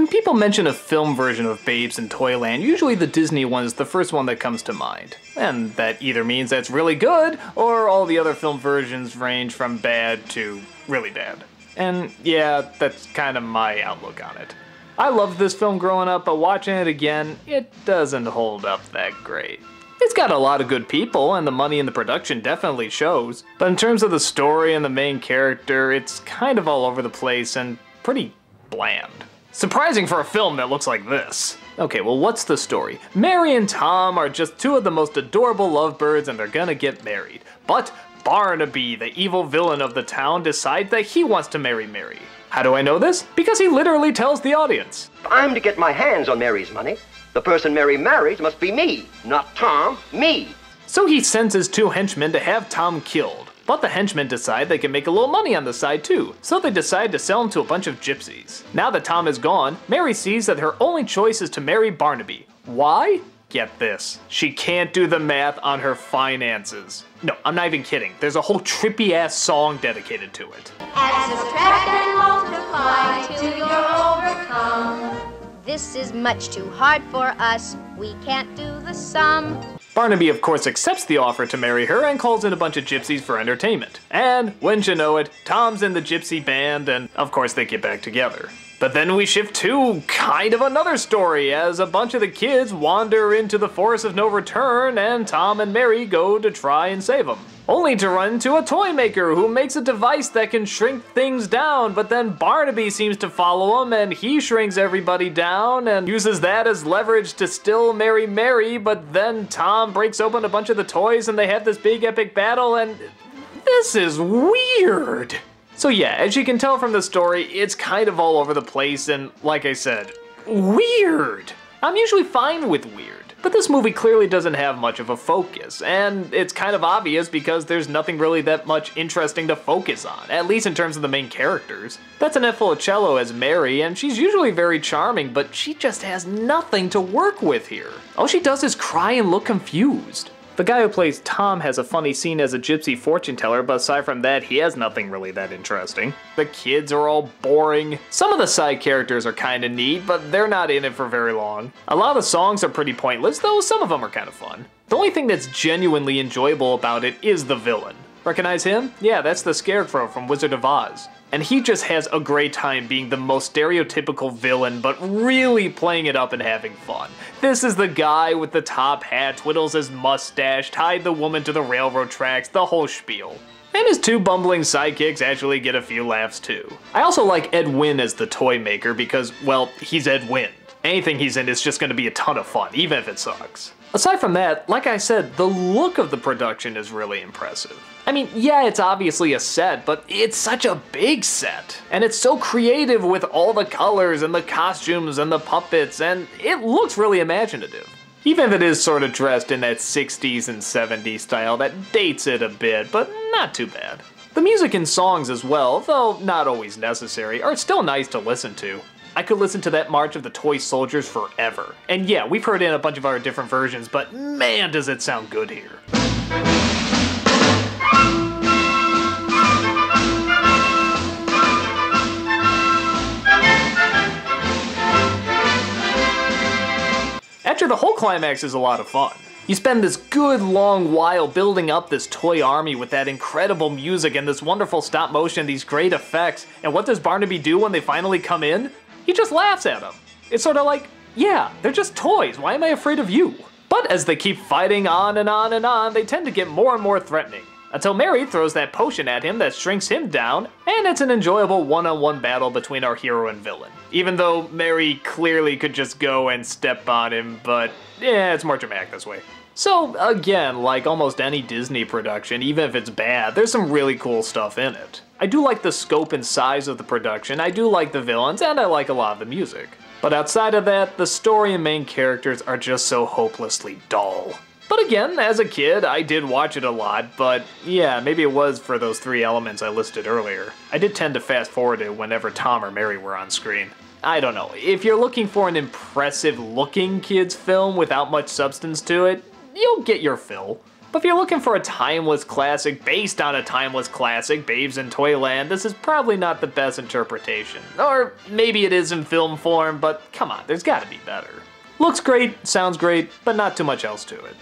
When people mention a film version of Babes in Toyland, usually the Disney one is the first one that comes to mind. And that either means that it's really good, or all the other film versions range from bad to really bad. And yeah, that's kind of my outlook on it. I loved this film growing up, but watching it again, it doesn't hold up that great. It's got a lot of good people, and the money in the production definitely shows, but in terms of the story and the main character, it's kind of all over the place and pretty bland. Surprising for a film that looks like this. Okay, well, what's the story? Mary and Tom are just two of the most adorable lovebirds and they're gonna get married. But Barnaby, the evil villain of the town, decides that he wants to marry Mary. How do I know this? Because he literally tells the audience. If I'm to get my hands on Mary's money, the person Mary marries must be me, not Tom, me. So he sends his two henchmen to have Tom killed. But the henchmen decide they can make a little money on the side too, so they decide to sell him to a bunch of gypsies. Now that Tom is gone, Mary sees that her only choice is to marry Barnaby. Why? Get this. She can't do the math on her finances. No, I'm not even kidding. There's a whole trippy ass song dedicated to it. Add, subtract, and multiply till you're overcome. This is much too hard for us. We can't do the sum. Barnaby of course accepts the offer to marry her and calls in a bunch of gypsies for entertainment. And, wouldn't you know it, Tom's in the gypsy band and of course they get back together. But then we shift to kind of another story as a bunch of the kids wander into the forest of no return and Tom and Mary go to try and save them. Only to run into a toy maker who makes a device that can shrink things down, but then Barnaby seems to follow him and he shrinks everybody down and uses that as leverage to still marry Mary, but then Tom breaks open a bunch of the toys and they have this big epic battle and this is weird. So yeah, as you can tell from the story, it's kind of all over the place and, like I said, weird. I'm usually fine with weird, but this movie clearly doesn't have much of a focus, and it's kind of obvious because there's nothing really that much interesting to focus on, at least in terms of the main characters. Bethany Filicello as Mary, and she's usually very charming, but she just has nothing to work with here. All she does is cry and look confused. The guy who plays Tom has a funny scene as a gypsy fortune teller, but aside from that, he has nothing really that interesting. The kids are all boring. Some of the side characters are kinda neat, but they're not in it for very long. A lot of the songs are pretty pointless, though some of them are kinda fun. The only thing that's genuinely enjoyable about it is the villain. Recognize him? Yeah, that's the Scarecrow from Wizard of Oz. And he just has a great time being the most stereotypical villain, but really playing it up and having fun. This is the guy with the top hat, twiddles his mustache, tied the woman to the railroad tracks, the whole spiel. And his two bumbling sidekicks actually get a few laughs too. I also like Ed Wynn as the toy maker because, well, he's Ed Wynn. Anything he's in is just gonna be a ton of fun, even if it sucks. Aside from that, like I said, the look of the production is really impressive. I mean, yeah, it's obviously a set, but it's such a big set. And it's so creative with all the colors and the costumes and the puppets, and it looks really imaginative. Even if it is sort of dressed in that 60s and 70s style that dates it a bit, but not too bad. The music and songs as well, though not always necessary, are still nice to listen to. I could listen to that March of the Toy Soldiers forever. And yeah, we've heard it in a bunch of our different versions, but man does it sound good here. After the whole climax is a lot of fun. You spend this good long while building up this toy army with that incredible music and this wonderful stop motion, these great effects, and what does Barnaby do when they finally come in? He just laughs at them. It's sort of like, yeah, they're just toys, why am I afraid of you? But as they keep fighting on and on and on, they tend to get more and more threatening. Until Mary throws that potion at him that shrinks him down, and it's an enjoyable one-on-one battle between our hero and villain. Even though Mary clearly could just go and step on him, but yeah, it's more dramatic this way. So again, like almost any Disney production, even if it's bad, there's some really cool stuff in it. I do like the scope and size of the production, I do like the villains, and I like a lot of the music. But outside of that, the story and main characters are just so hopelessly dull. But again, as a kid, I did watch it a lot, but yeah, maybe it was for those three elements I listed earlier. I did tend to fast forward it whenever Tom or Mary were on screen. I don't know, if you're looking for an impressive looking kids film without much substance to it, you'll get your fill. But if you're looking for a timeless classic based on a timeless classic, Babes in Toyland, this is probably not the best interpretation. Or maybe it is in film form, but come on, there's gotta be better. Looks great, sounds great, but not too much else to it.